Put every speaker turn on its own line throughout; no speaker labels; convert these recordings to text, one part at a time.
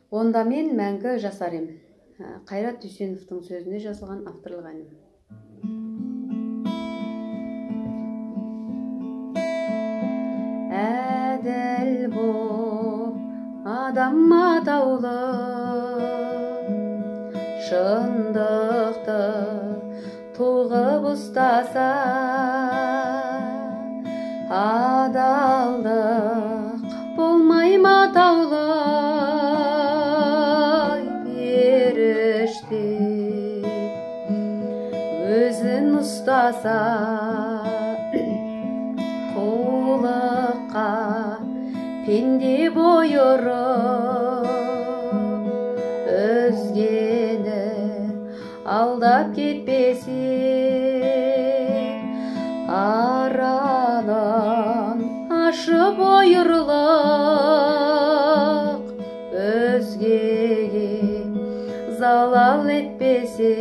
Онда мен мәңгі жасар ем. Қайрат Дүйсеновтың сөзіне жазылған авторлық әнім. Әділ боп адам атаулы, шындықты туғып ұстаса, адалдық болмай матаулы періште өзін ұстаса, қулыққа пенде бұйырып өзгені алдап кетпесе, аранын ашып ойырлық өзгеге залал етпесе,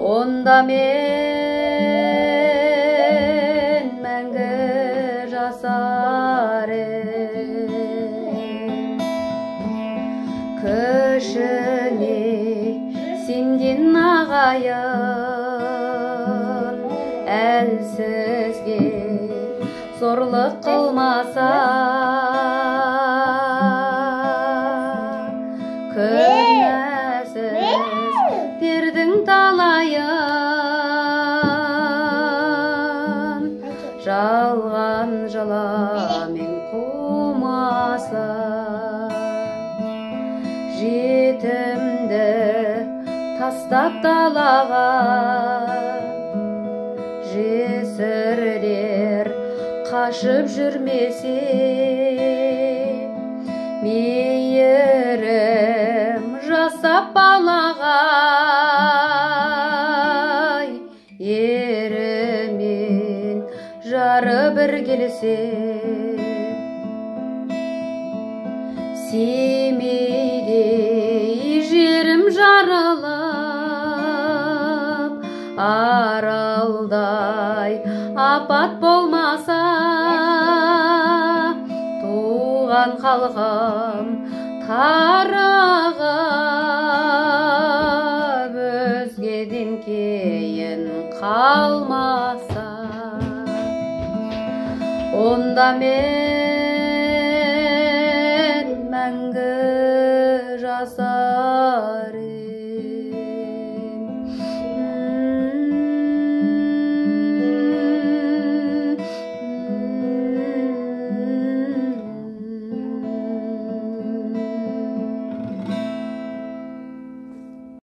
онда мен мәңгі жасар ем. Күшіне сенген ағайын әлсізге зорлық қылмаса, күнәсіздердің талайын жалған жаламен қумаса, жетімді тастап далаға жесірлер қашып жүрмесе, мейірім жасап балаға ерімен жары бір келсе, Семейдей жерім жарылып, Аралдай апат болмаса, туған халқым тарығып өзгеден кейін қалмаса, онда мен мәңгі